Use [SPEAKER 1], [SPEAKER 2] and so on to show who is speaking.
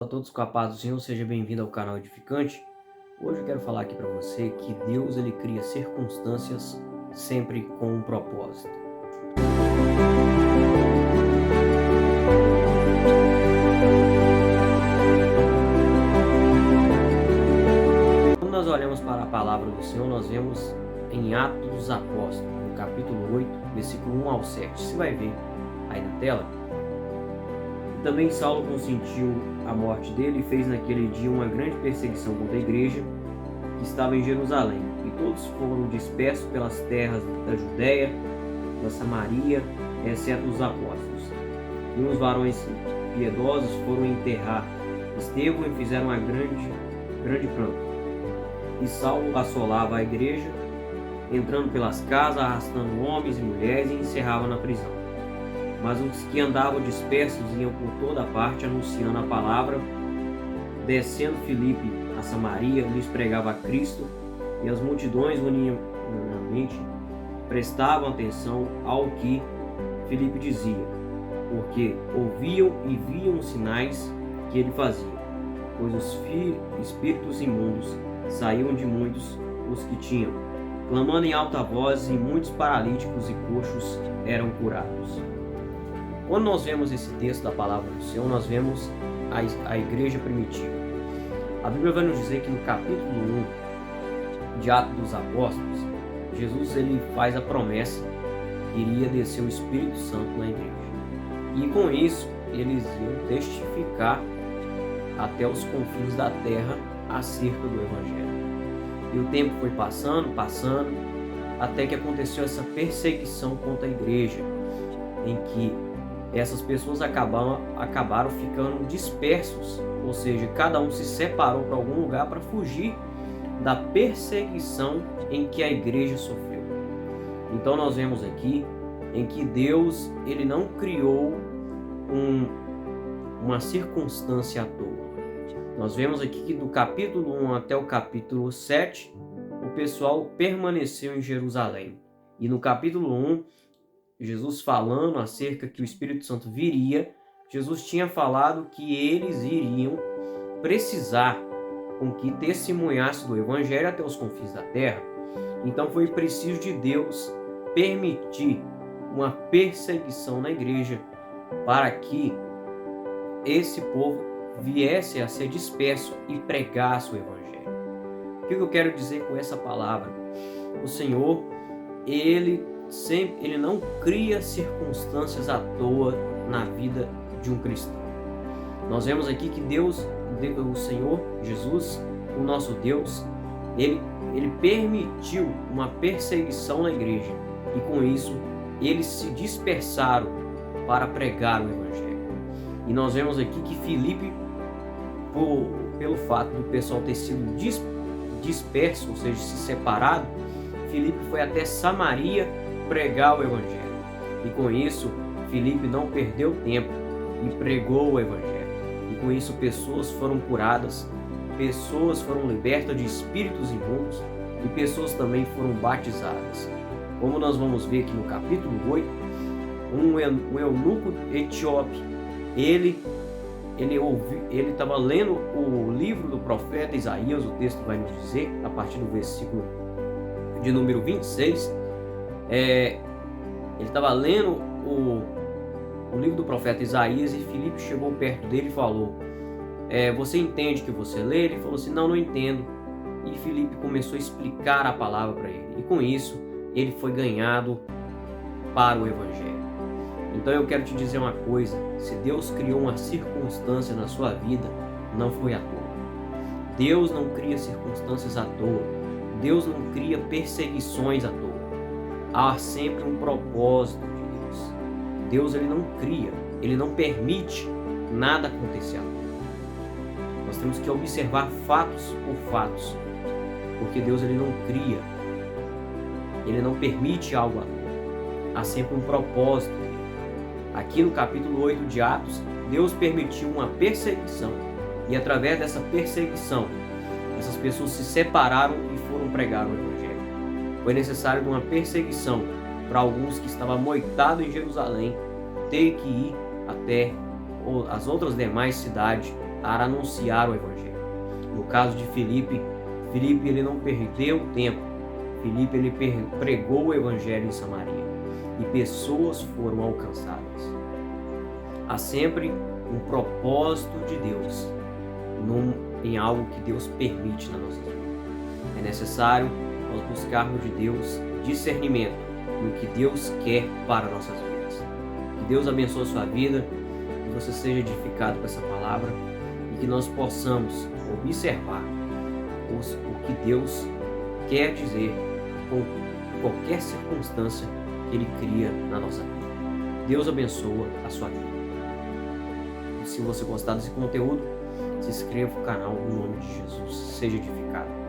[SPEAKER 1] Olá a todos, com a paz do Senhor, seja bem-vindo ao canal Edificante. Hoje eu quero falar aqui para você que Deus ele cria circunstâncias sempre com um propósito. Quando nós olhamos para a palavra do Senhor, nós vemos em Atos dos Apóstolos, no capítulo 8, versículo 1 ao 7. Você vai ver aí na tela. Também Saulo consentiu a morte dele e fez naquele dia uma grande perseguição contra a igreja que estava em Jerusalém. E todos foram dispersos pelas terras da Judéia, da Samaria, exceto os apóstolos. E uns varões piedosos foram enterrar Estevão e fizeram uma grande pranto. E Saulo assolava a igreja, entrando pelas casas, arrastando homens e mulheres, e encerrava na prisão. Mas os que andavam dispersos iam por toda parte anunciando a palavra. Descendo Filipe a Samaria, lhes pregava a Cristo, e as multidões unanimemente prestavam atenção ao que Filipe dizia, porque ouviam e viam os sinais que ele fazia, pois os espíritos imundos saíam de muitos os que tinham, clamando em alta voz, e muitos paralíticos e coxos eram curados. Quando nós vemos esse texto da palavra do Senhor, nós vemos a igreja primitiva. A Bíblia vai nos dizer que no capítulo 1 de Atos dos Apóstolos, Jesus ele faz a promessa que iria descer o Espírito Santo na igreja. E com isso, eles iam testificar até os confins da terra acerca do Evangelho. E o tempo foi passando, até que aconteceu essa perseguição contra a igreja, em que essas pessoas acabaram ficando dispersos, ou seja, cada um se separou para algum lugar para fugir da perseguição em que a igreja sofreu. Então nós vemos aqui em que Deus ele não criou uma circunstância à toa. Nós vemos aqui que do capítulo 1 até o capítulo 7, o pessoal permaneceu em Jerusalém. E no capítulo 1, Jesus falando acerca que o Espírito Santo viria, Jesus tinha falado que eles iriam precisar com que testemunhasse do Evangelho até os confins da terra. Então foi preciso de Deus permitir uma perseguição na igreja para que esse povo viesse a ser disperso e pregasse o Evangelho. O que eu quero dizer com essa palavra? O Senhor, Ele não cria circunstâncias à toa na vida de um cristão. Nós vemos aqui que Deus, o Senhor Jesus, o nosso Deus, ele permitiu uma perseguição na igreja, e com isso eles se dispersaram para pregar o Evangelho. E nós vemos aqui que Filipe, pelo fato do pessoal ter sido disperso, ou seja, se separado, Filipe foi até Samaria pregar o Evangelho. E com isso, Filipe não perdeu tempo e pregou o Evangelho. E com isso, pessoas foram curadas, pessoas foram libertas de espíritos imundos e pessoas também foram batizadas. Como nós vamos ver aqui no capítulo 8, um eunuco etíope, ele estava lendo o livro do profeta Isaías, o texto vai nos dizer, a partir do versículo de número 26, ele estava lendo o livro do profeta Isaías, e Filipe chegou perto dele e falou, você entende que você lê? Ele falou assim, não entendo. E Filipe começou a explicar a palavra para ele, e com isso ele foi ganhado para o Evangelho. Então eu quero te dizer uma coisa, se Deus criou uma circunstância na sua vida, não foi à toa. Deus não cria circunstâncias à toa, Deus não cria perseguições à toa. Há sempre um propósito de Deus. Deus ele não cria, ele não permite nada acontecer. Nós temos que observar fatos por fatos, porque Deus ele não cria, ele não permite algo à toa. Há sempre um propósito. Aqui no capítulo 8 de Atos, Deus permitiu uma perseguição, e através dessa perseguição, essas pessoas se separaram e foram pregar o Evangelho. Foi necessário uma perseguição para alguns que estavam amoitados em Jerusalém ter que ir até as outras demais cidades a anunciar o Evangelho. No caso de Filipe, ele não perdeu tempo. Filipe ele pregou o Evangelho em Samaria e pessoas foram alcançadas. Há sempre um propósito de Deus em algo que Deus permite na nossa vida. É necessário nós buscarmos de Deus discernimento no que Deus quer para nossas vidas. Que Deus abençoe a sua vida, que você seja edificado com essa palavra e que nós possamos observar o que Deus quer dizer com qualquer circunstância que Ele cria na nossa vida. Deus abençoa a sua vida. E se você gostar desse conteúdo, se inscreva no canal, em nome de Jesus. Seja edificado.